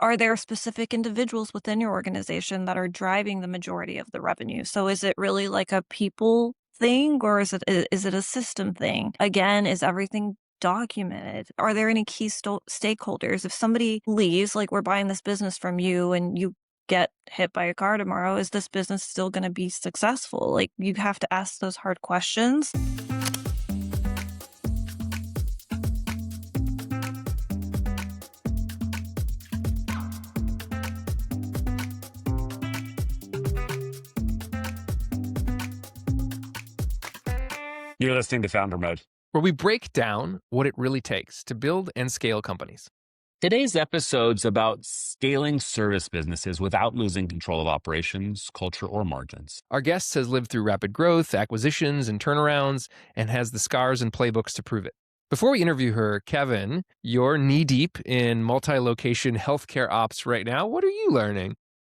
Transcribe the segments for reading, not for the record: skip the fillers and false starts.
Are there specific individuals within your organization that are driving the majority of the revenue? So is it really like a people thing, or is it a system thing? Again, is everything documented? Are there any key stakeholders? If somebody leaves, like we're buying this business from you and you get hit by a car tomorrow, is this business still going to be successful? Like you have to ask those hard questions. You're listening to Founder Mode, where we break down what it really takes to build and scale companies. Today's episode's about scaling service businesses without losing control of operations, culture, or margins. Our guest has lived through rapid growth, acquisitions, and turnarounds, and has the scars and playbooks to prove it. Before we interview her, Kevin, you're knee-deep in multi-location healthcare ops right now. What are you learning?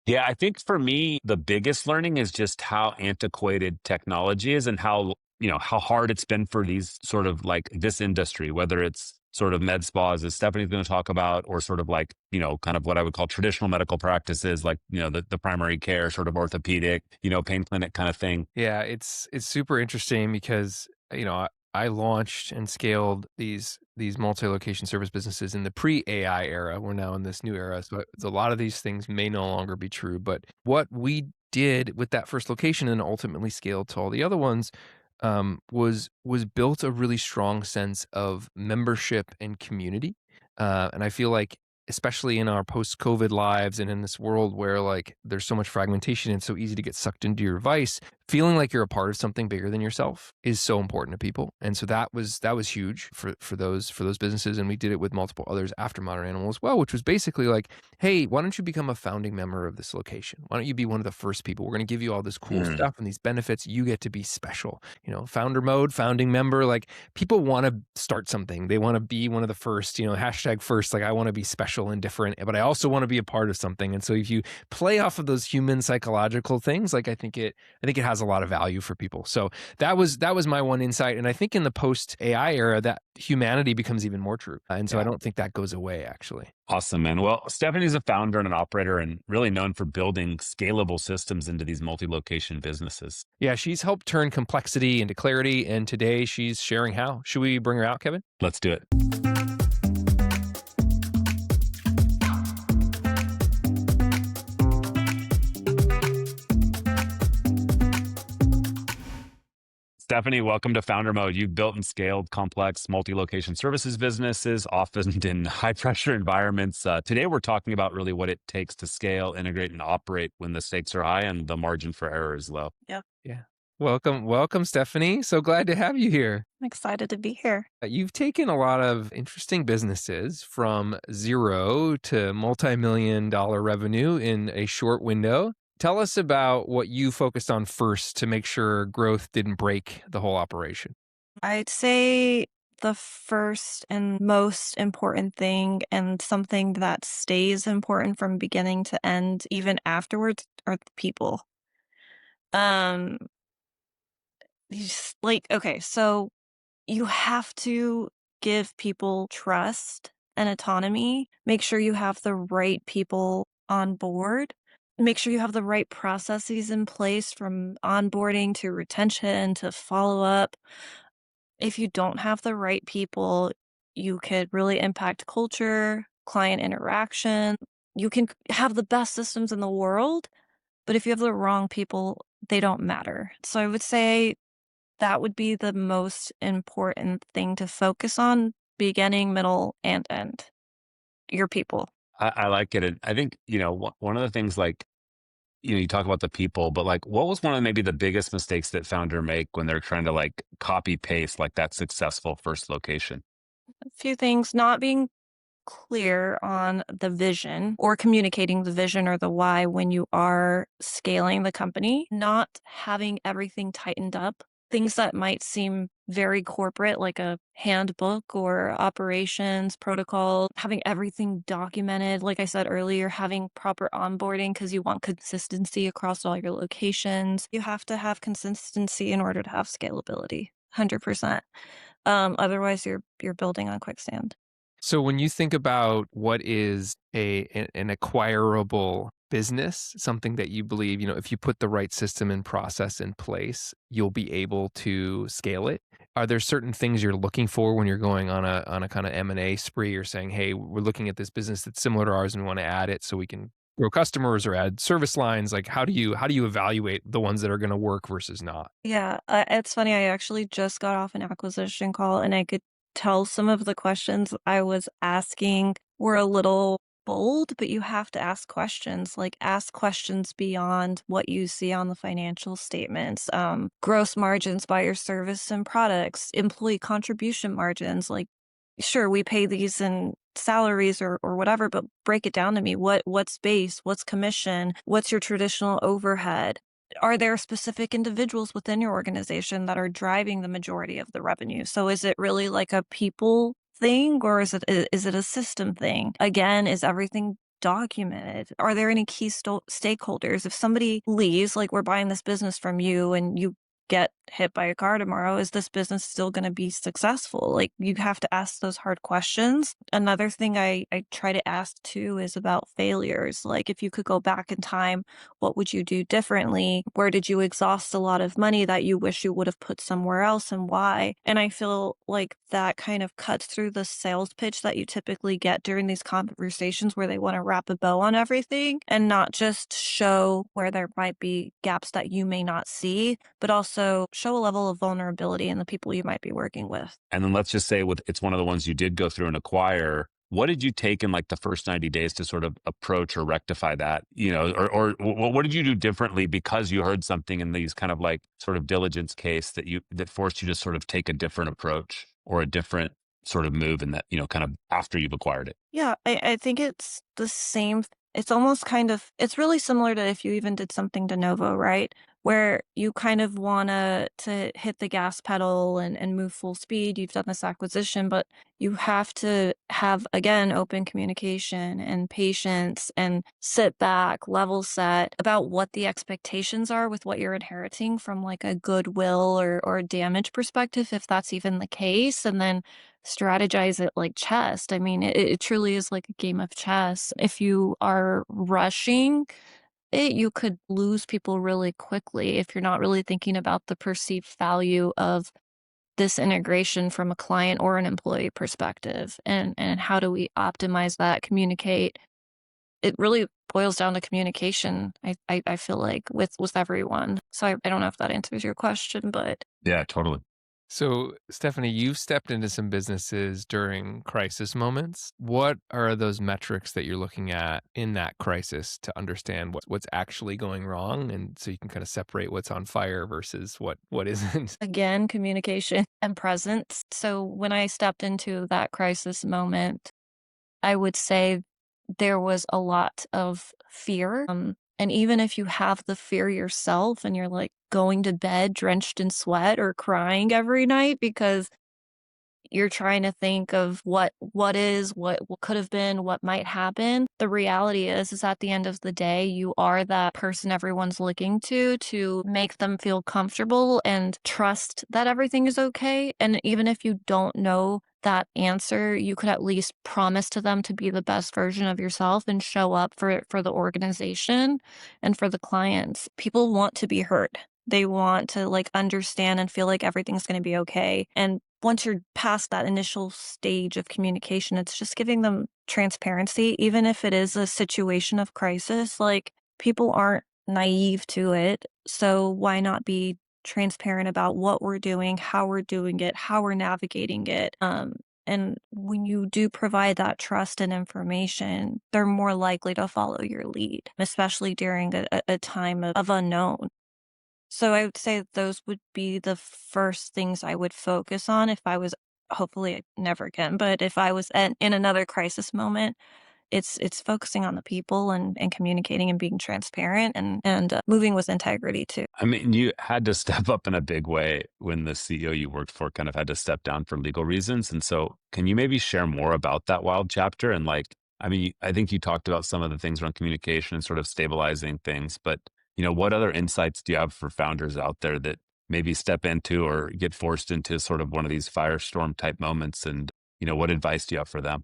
Yeah, I think for me, the biggest learning is just how antiquated technology is and how hard it's been for these sort of like this industry, whether it's sort of med spas, as Stephanie's going to talk about, or sort of like, kind of what I would call traditional medical practices, like, the primary care, sort of orthopedic, pain clinic kind of thing. Yeah, it's super interesting because, I launched and scaled these multi-location service businesses in the pre-AI era. We're now in this new era. So a lot of these things may no longer be true. But what we did with that first location and ultimately scaled to all the other ones was built a really strong sense of membership and community. And I feel like, especially in our post-COVID lives and in this world where like there's so much fragmentation and so easy to get sucked into your vice, feeling like you're a part of something bigger than yourself is so important to people. And so that was huge for those businesses. And we did it with multiple others after Modern Animal as well, which was basically like, hey, why don't you become a founding member of this location? Why don't you be one of the first people? We're going to give you all this cool stuff and these benefits. You get to be special. Founder mode, founding member, like people want to start something. They want to be one of the first, hashtag first, like I want to be special and different, but I also want to be a part of something. And so if you play off of those human psychological things, like I think it has a lot of value for people. So that was my one insight. And I think in the post AI era, that humanity becomes even more true. And so I don't think that goes away, actually. Awesome, man. Well, Stephanie's a founder and an operator and really known for building scalable systems into these multi-location businesses. Yeah, she's helped turn complexity into clarity. And today she's sharing how. Should we bring her out, Kevin? Let's do it. Stephanie, welcome to Founder Mode. You've built and scaled complex multi-location services businesses, often in high-pressure environments. Today, we're talking about really what it takes to scale, integrate, and operate when the stakes are high and the margin for error is low. Yeah. Welcome, Stephanie. So glad to have you here. I'm excited to be here. You've taken a lot of interesting businesses from zero to multi-million-dollar revenue in a short window. Tell us about what you focused on first to make sure growth didn't break the whole operation. I'd say the first and most important thing, and something that stays important from beginning to end, even afterwards, are the people. Um, so you have to give people trust and autonomy. Make sure you have the right people on board. Make sure you have the right processes in place, from onboarding to retention to follow-up. If you don't have the right people, you could really impact culture, client interaction. You can have the best systems in the world, but if you have the wrong people, they don't matter. So I would say that would be the most important thing to focus on, beginning, middle, and end. Your people. I like it. And I think, one of the things like, you talk about the people, but like, what was one of maybe the biggest mistakes that founder make when they're trying to like copy paste like that successful first location? A few things: not being clear on the vision or communicating the vision or the why when you are scaling the company, not having everything tightened up. Things that might seem very corporate, like a handbook or operations protocol, having everything documented. Like I said earlier, having proper onboarding because you want consistency across all your locations. You have to have consistency in order to have scalability, 100%. Otherwise, you're building on quicksand. So when you think about what is an acquirable business, something that you believe, if you put the right system and process in place, you'll be able to scale it. Are there certain things you're looking for when you're going on a kind of M&A spree or saying, "Hey, we're looking at this business that's similar to ours and we want to add it so we can grow customers or add service lines?" Like how do you evaluate the ones that are going to work versus not? Yeah, it's funny, I actually just got off an acquisition call, and I could tell some of the questions I was asking were a little bold, but you have to ask questions, like, ask questions beyond what you see on the financial statements, gross margins by your service and products, employee contribution margins, like, sure, we pay these in salaries or whatever, but break it down to me. What's base? What's commission? What's your traditional overhead? Are there specific individuals within your organization that are driving the majority of the revenue? So is it really like a people thing or is it a system thing? Again, is everything documented? Are there any key stakeholders? If somebody leaves, like we're buying this business from you and you get hit by a car tomorrow, is this business still going to be successful? Like you have to ask those hard questions. Another thing I try to ask too is about failures. Like if you could go back in time, what would you do differently? Where did you exhaust a lot of money that you wish you would have put somewhere else and why? And I feel like that kind of cuts through the sales pitch that you typically get during these conversations where they want to wrap a bow on everything and not just show where there might be gaps that you may not see, but also show a level of vulnerability in the people you might be working with. And then let's just say it's one of the ones you did go through and acquire. What did you take in like the first 90 days to sort of approach or rectify that? Or what did you do differently because you heard something in these kind of like sort of diligence case that forced you to sort of take a different approach or a different sort of move in that, kind of after you've acquired it? Yeah, I think it's the same. It's almost kind of, it's really similar to if you even did something de novo, right? Where you kind of want to hit the gas pedal and move full speed. You've done this acquisition, but you have to have, again, open communication and patience and sit back, level set about what the expectations are with what you're inheriting from like a goodwill or damage perspective, if that's even the case. And then strategize it like chess. I mean, it truly is like a game of chess. If you are rushing it, you could lose people really quickly if you're not really thinking about the perceived value of this integration from a client or an employee perspective. And how do we optimize that, communicate? It really boils down to communication, I feel like, with everyone. So I don't know if that answers your question, but Yeah, totally. So, Stephanie, you've stepped into some businesses during crisis moments. What are those metrics that you're looking at in that crisis to understand what's actually going wrong? And so you can kind of separate what's on fire versus what isn't. again, communication and presence. So when I stepped into that crisis moment, I would say there was a lot of fear. And even if you have the fear yourself and you're like going to bed drenched in sweat or crying every night because you're trying to think of what is, what could have been, what might happen. The reality is at the end of the day, you are that person everyone's looking to make them feel comfortable and trust that everything is okay. And even if you don't know that answer, you could at least promise to them to be the best version of yourself and show up for the organization and for the clients. People want to be heard. They want to like understand and feel like everything's going to be okay. And once you're past that initial stage of communication, it's just giving them transparency, even if it is a situation of crisis. Like people aren't naive to it. So why not be transparent about what we're doing, how we're doing it, how we're navigating it? And when you do provide that trust and information, they're more likely to follow your lead, especially during a time of unknown. So I would say those would be the first things I would focus on if I was hopefully never again, but if I was in another crisis moment, it's focusing on the people and communicating and being transparent and moving with integrity too. I mean, you had to step up in a big way when the CEO you worked for kind of had to step down for legal reasons. And so, can you maybe share more about that wild chapter? And like, I mean, I think you talked about some of the things around communication and sort of stabilizing things, but what other insights do you have for founders out there that maybe step into or get forced into sort of one of these firestorm type moments and, What advice do you have for them?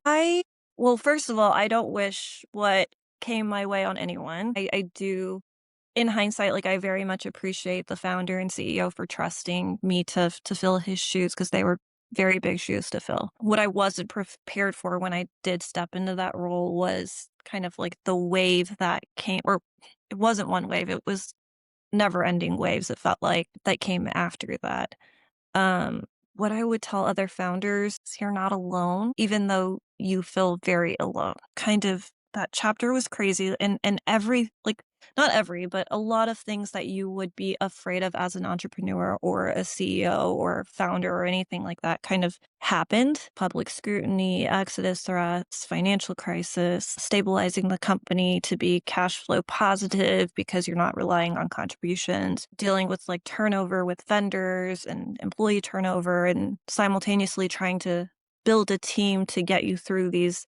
Well, first of all, I don't wish what came my way on anyone. I do in hindsight, like, I very much appreciate the founder and CEO for trusting me to fill his shoes because they were very big shoes to fill. What I wasn't prepared for when I did step into that role was kind of like the wave that came, or it wasn't one wave, it was never-ending waves, it felt like, that came after that. Um, what I would tell other founders is you're not alone, even though you feel very alone. Kind of that chapter was crazy and every like not every, but a lot of things that you would be afraid of as an entrepreneur or a CEO or founder or anything like that kind of happened. Public scrutiny, exodus threats, financial crisis, stabilizing the company to be cash flow positive because you're not relying on contributions, dealing with like turnover with vendors and employee turnover, and simultaneously trying to build a team to get you through these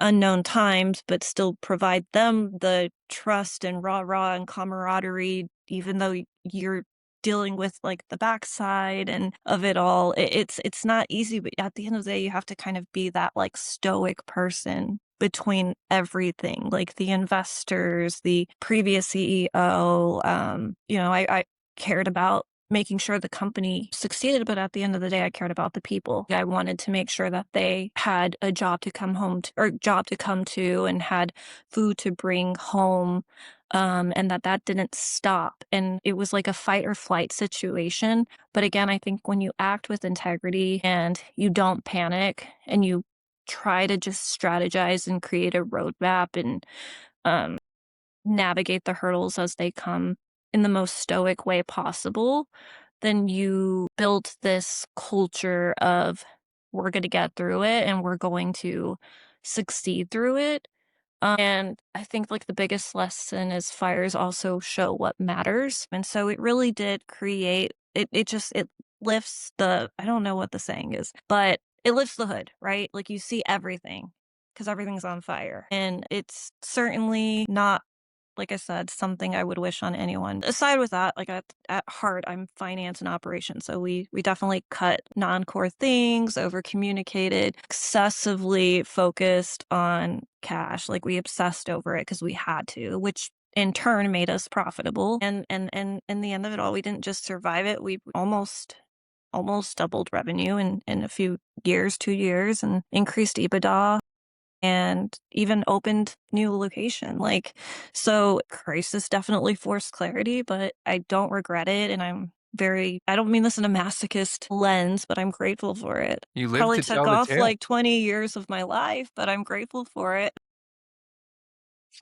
unknown times, but still provide them the trust and rah-rah and camaraderie, even though you're dealing with like the backside and of it all. It's not easy, but at the end of the day, you have to kind of be that like stoic person between everything, like the investors, the previous CEO. I cared about making sure the company succeeded, but at the end of the day, I cared about the people. I wanted to make sure that they had a job to come home to, or job to come to, and had food to bring home, and that didn't stop. And it was like a fight or flight situation. But again, I think when you act with integrity and you don't panic and you try to just strategize and create a roadmap and um, navigate the hurdles as they come in the most stoic way possible, then you build this culture of we're going to get through it and we're going to succeed through it. And I think like the biggest lesson is fires also show what matters. And so it really did create it lifts the, I don't know what the saying is, but it lifts the hood, right? Like you see everything because everything's on fire. And it's certainly not, like I said, something I would wish on anyone. Aside with that, like at heart, I'm finance and operations. So we definitely cut non-core things, over communicated, excessively focused on cash. Like we obsessed over it because we had to, which in turn made us profitable. And in the end of it all, we didn't just survive it. We almost doubled revenue in a few years, 2 years, and increased EBITDA and even opened new location. Like, so crisis definitely forced clarity, but I don't regret it. And I don't mean this in a masochist lens, but I'm grateful for it. You live Probably to took tell the off tale. like 20 years of my life, but I'm grateful for it.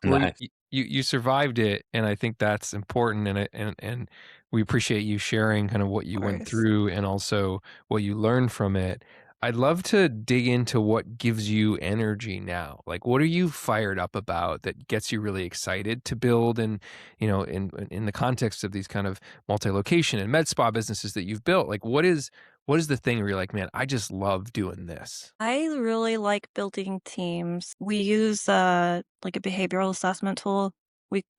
Well, Nice. you survived it, and I think that's important, and we appreciate you sharing kind of what Of you went course. through and also what you learned from it. I'd love to dig into what gives you energy now. Like, what are you fired up about that gets you really excited to build? And in the context of these kind of multi-location and med spa businesses that you've built, like, what is the thing where you're like, man, I just love doing this? I really like building teams. We use like a behavioral assessment tool.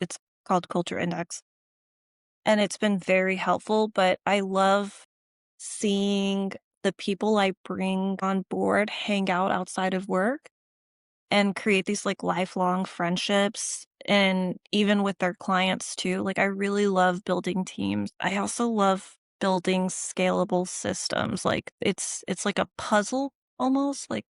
It's called Culture Index. And it's been very helpful, but I love seeing the people I bring on board hang out outside of work and create these like lifelong friendships, and even with their clients too. Like I really love building teams. I also love building scalable systems. Like it's like a puzzle almost. Like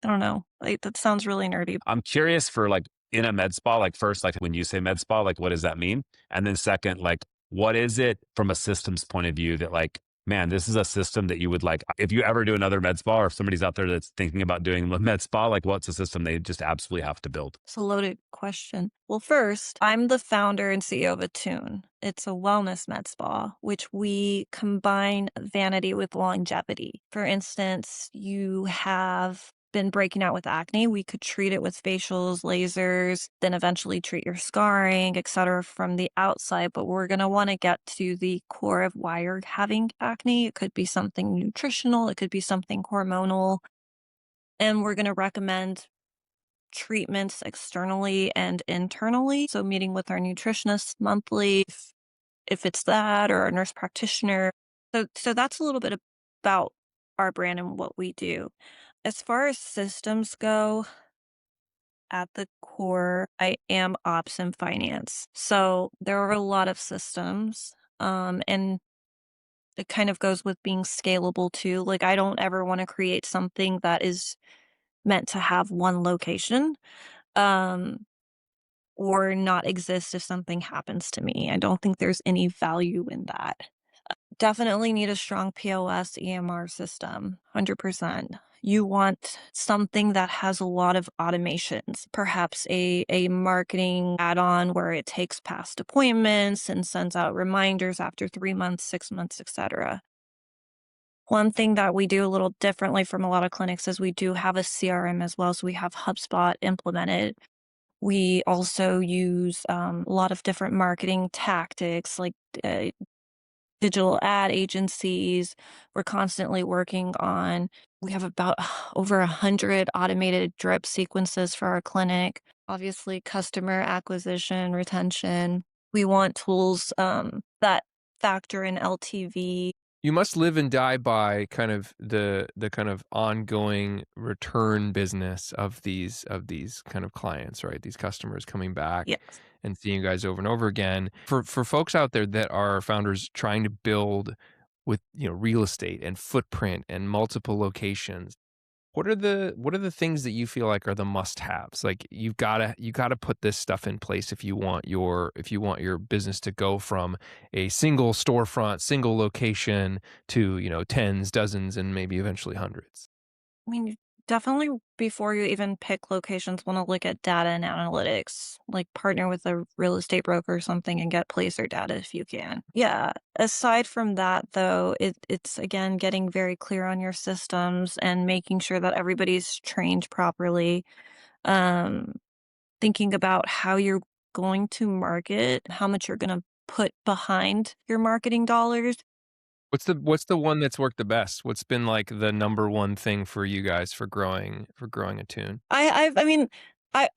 I don't know. Like that sounds really nerdy. I'm curious for like in a med spa, like first, like when you say med spa, like what does that mean? And then second, like what is it from a systems point of view that like, man, this is a system that you would like, if you ever do another med spa or if somebody's out there that's thinking about doing a med spa, like what's a system they just absolutely have to build? It's a loaded question. Well, first, I'm the founder and CEO of Attune. It's a wellness med spa, which we combine vanity with longevity. For instance, you have been breaking out with acne, we could treat it with facials, lasers, then eventually treat your scarring, etc. from the outside. But we're going to want to get to the core of why you're having acne. It could be something nutritional, it could be something hormonal. And we're going to recommend treatments externally and internally. So meeting with our nutritionist monthly, if it's that, or a nurse practitioner. So that's a little bit about our brand and what we do. As far as systems go, at the core, I am ops and finance. So there are a lot of systems. And it kind of goes with being scalable too. Like, I don't ever want to create something that is meant to have one location, um, or not exist if something happens to me. I don't think there's any value in that. Definitely need a strong POS EMR system, 100%. You want something that has a lot of automations, perhaps a marketing add-on where it takes past appointments and sends out reminders after 3 months, 6 months, etc. One thing that we do a little differently from a lot of clinics is we do have a CRM as well, so we have HubSpot implemented. We also use a lot of different marketing tactics like digital ad agencies. We're constantly working on, we have about over 100 automated drip sequences for our clinic. Obviously, customer acquisition, retention. We want tools that factor in LTV. You must live and die by kind of the kind of ongoing return business of these kind of clients, right? These customers coming back Yes. and seeing you guys over and over again. For folks out there that are founders trying to build with, real estate and footprint and multiple locations, what are the things that you feel like are the must-haves? Like you gotta put this stuff in place if you want your business to go from a single storefront, single location to, tens, dozens, and maybe eventually hundreds. I mean, definitely before you even pick locations, want to look at data and analytics, like partner with a real estate broker or something and get placer data if you can. Yeah. Aside from that, though, it's again getting very clear on your systems and making sure that everybody's trained properly. Um, Thinking about how you're going to market, how much you're going to put behind your marketing dollars. What's the one that's worked the best? What's been like the number one thing for you guys for growing Attune? I mean, I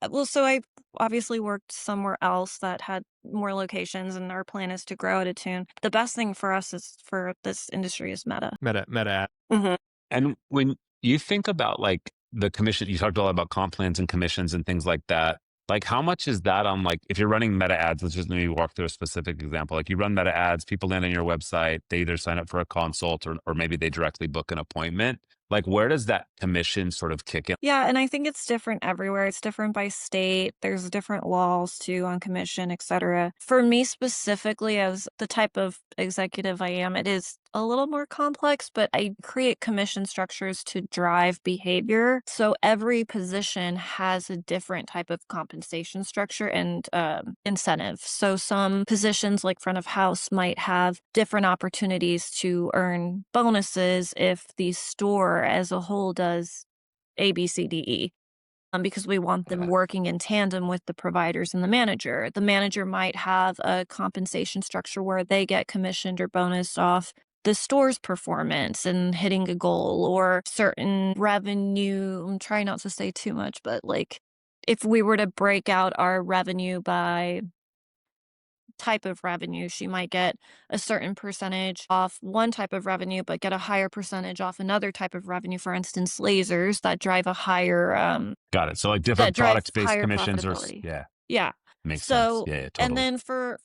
obviously worked somewhere else that had more locations, and our plan is to grow at Attune. The best thing for us is for this industry is Meta. Meta. Mhm. And when you think about like the commission, you talked a lot about comp plans and commissions and things like that. Like, how much is that on, like, if you're running meta ads, let's just maybe walk through a specific example. Like, you run meta ads, people land on your website, they either sign up for a consult or maybe they directly book an appointment. Like, where does that commission sort of kick in? Yeah, and I think it's different everywhere. It's different by state. There's different laws too on commission, etc. For me specifically, as the type of executive I am, it is a little more complex, but I create commission structures to drive behavior. So every position has a different type of compensation structure and incentive. So some positions like front of house might have different opportunities to earn bonuses if the store as a whole does A, B, C, D, E, because we want them working in tandem with the providers and the manager. The manager might have a compensation structure where they get commissioned or bonus off the store's performance and hitting a goal or certain revenue. I'm trying not to say too much, but like if we were to break out our revenue by type of revenue, she might get a certain percentage off one type of revenue, but get a higher percentage off another type of revenue. For instance, lasers that drive a higher Got it. So like that different drive product based higher commissions profitability. yeah, Yeah. makes sense. So, Yeah, and totally. then for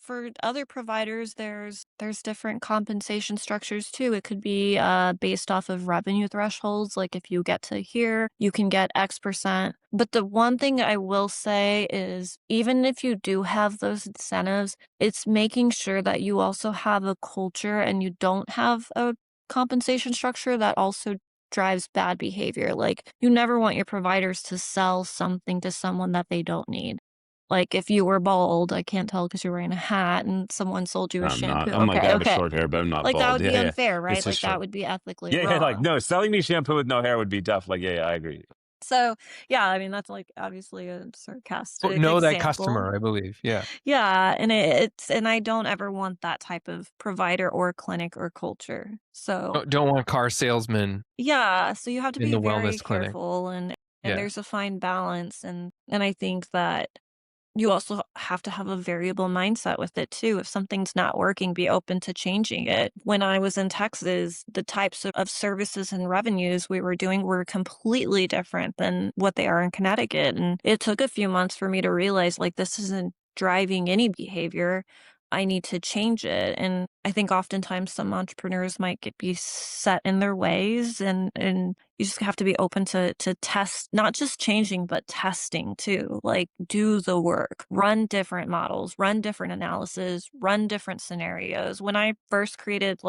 other providers, there's different compensation structures too. It could be based off of revenue thresholds. Like if you get to here, you can get X percent. But the one thing I will say is even if you do have those incentives, it's making sure that you also have a culture and you don't have a compensation structure that also drives bad behavior. Like you never want your providers to sell something to someone that they don't need. Like, if you were bald, I can't tell because 'cause you're wearing a hat and someone sold you a I'm not. shampoo. I'm like, I Okay, have a okay. short hair, but I'm not Like, that bald. would be Yeah, yeah. unfair, It's right? just Like, that short. would be ethically Yeah, yeah. Like, wrong. no, selling me shampoo with no hair would be tough. Like, yeah, yeah, I agree. So, yeah, I mean, that's, like, obviously a Oh, sarcastic know that example. customer, I believe. Yeah. Yeah, and it's and I don't ever want that type of provider or clinic or culture. So, Don't want car salesmen yeah, so you have to in be the very wellness clinic. careful and Yeah. there's a fine balance, and I think that you also have to have a variable mindset with it too. If something's not working, be open to changing it. When I was in Texas, the types of services and revenues we were doing were completely different than what they are in Connecticut. And it took a few months for me to realize like this isn't driving any behavior. I need to change it. And I think oftentimes some entrepreneurs might be set in their ways and you just have to be open to test, not just changing, but testing too. Like do the work, run different models, run different analysis, run different scenarios. When I first created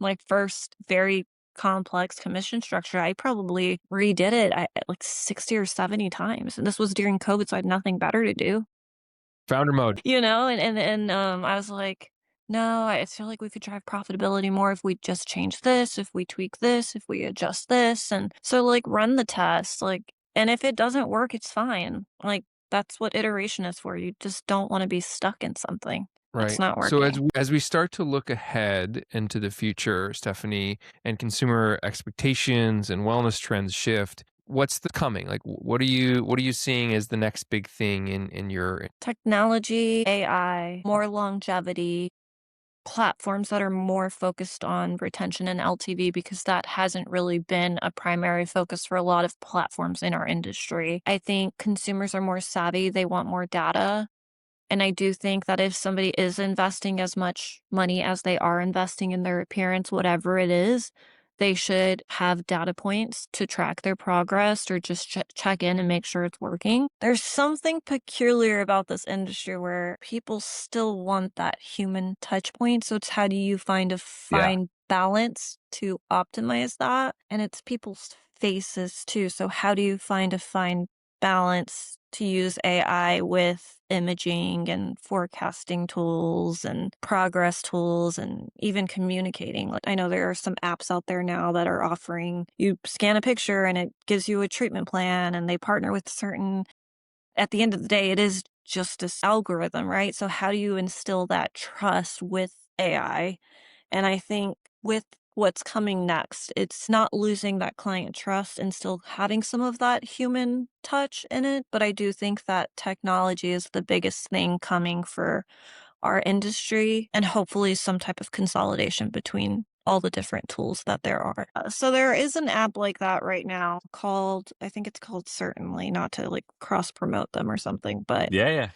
my first very complex commission structure, I probably redid it like 60 or 70 times. And this was during COVID, so I had nothing better to do. Founder mode. I was like, "No, I feel like we could drive profitability more if we just change this, if we tweak this, if we adjust this." And so, like, run the test, like, and if it doesn't work, it's fine. Like, that's what iteration is for. You just don't wanna be stuck in something that's Right. not So working. as we start to look ahead into the future, Stephanie, and consumer expectations and wellness trends shift, what's the coming? Like what are you seeing as the next big thing in your Technology, AI, more longevity, platforms that are more focused on retention and LTV because that hasn't really been a primary focus for a lot of platforms in our industry. I think consumers are more savvy, they want more data. And I do think that if somebody is investing as much money as they are investing in their appearance, whatever it is, they should have data points to track their progress or just check in and make sure it's working. There's something peculiar about this industry where people still want that human touch point. So it's how do you find a Yeah, fine balance to optimize that? And it's people's faces too. So how do you find a fine balance to use AI with imaging and forecasting tools and progress tools and even communicating. Like I know there are some apps out there now that are offering you scan a picture and it gives you a treatment plan and they partner with certain at the end of the day it is just this algorithm, right? So how do you instill that trust with AI? And I think with what's coming next, it's not losing that client trust and still having some of that human touch in it. But I do think that technology is the biggest thing coming for our industry and hopefully some type of consolidation between all the different tools that there are. So there is an app like that right now called, I think it's called Certainly, not to like cross promote them or something, but Yeah, yeah.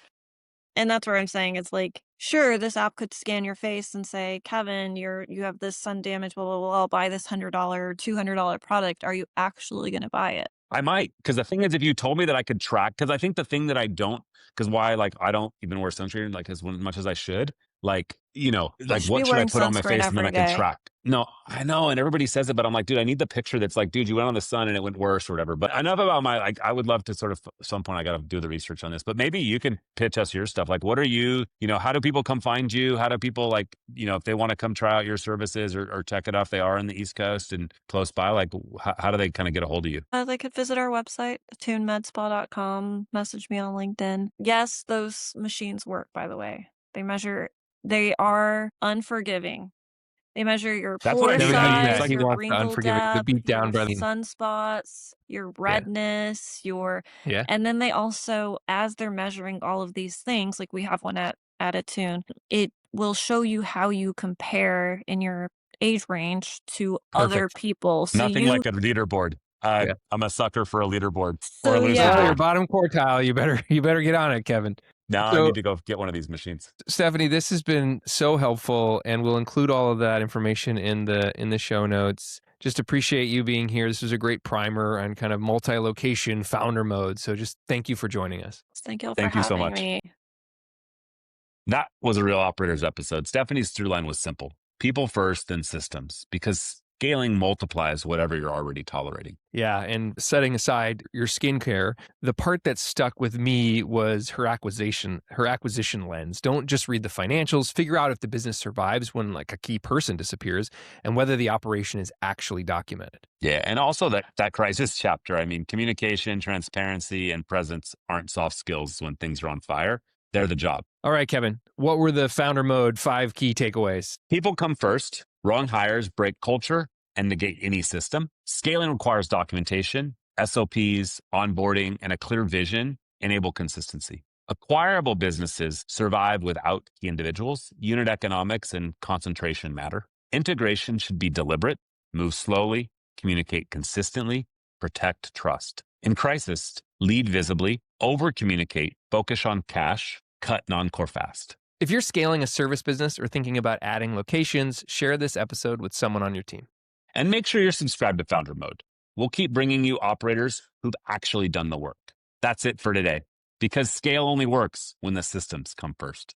and that's where I'm saying it's like, sure, this app could scan your face and say, Kevin, you have this sun damage, blah, blah, blah, I'll buy this $100, $200 product. Are you actually going to buy it? I might, because the thing is, if you told me that I could track, because I think the thing that I don't, because why, like, I don't even wear sunscreen, like, as much as I should, like, You like, should be what should I wearing put on my sunscreen face and then I every can day. track? No, I know, and everybody says it, but I'm like, dude, I need the picture that's like, dude, you went on the sun and it went worse or whatever. But enough about like, I would love to sort of, at some point, I got to do the research on this, but maybe you can pitch us your stuff. Like, what are you, how do people come find you? How do people, like, if they want to come try out your services or check it out, if they are in the East Coast and close by, like, how do they kind of get a hold of you? They could visit our website, attunemedspa.com, message me on LinkedIn. Yes, those machines work, by the way. They are unforgiving. They measure your That's what I pore need. Stephanie It's size, said he like, your wants the wrinkle unforgiving, the depth, beat down your by the sunspots, your yeah. redness, Yeah. and then they also, as they're measuring all of these things, like we have one at Attune, it will show you how you compare in your age range to other Perfect. people. nothing like a leaderboard. Yeah. I'm a sucker for a leaderboard or a So loser Well, you're yeah, board. bottom quartile. You better get on it, Kevin. Now I So, need to go get one of these machines. Stephanie, this has been so helpful, and we'll include all of that information in the show notes. Just appreciate you being here. This was a great primer on kind of multi-location founder mode. So just thank you for joining us. thank you for Thank you so having much. me. That was a Real Operators episode. Stephanie's through line was simple: people first, then systems, because scaling multiplies whatever you're already tolerating. Yeah, and setting aside your skincare, the part that stuck with me was her acquisition lens. Don't just read the financials, figure out if the business survives when like a key person disappears and whether the operation is actually documented. Yeah, and also that crisis chapter. I mean, communication, transparency, and presence aren't soft skills when things are on fire. They're the job. All right, Kevin, what were the founder mode 5 key takeaways? People come first. Wrong hires break culture and negate any system. Scaling requires documentation, SOPs, onboarding, and a clear vision enable consistency. Acquirable businesses survive without key individuals. Unit economics and concentration matter. Integration should be deliberate, move slowly, communicate consistently, protect trust. In crisis, lead visibly, over-communicate, focus on cash, cut non-core fast. If you're scaling a service business or thinking about adding locations, share this episode with someone on your team. And make sure you're subscribed to Founder Mode. We'll keep bringing you operators who've actually done the work. That's it for today, because scale only works when the systems come first.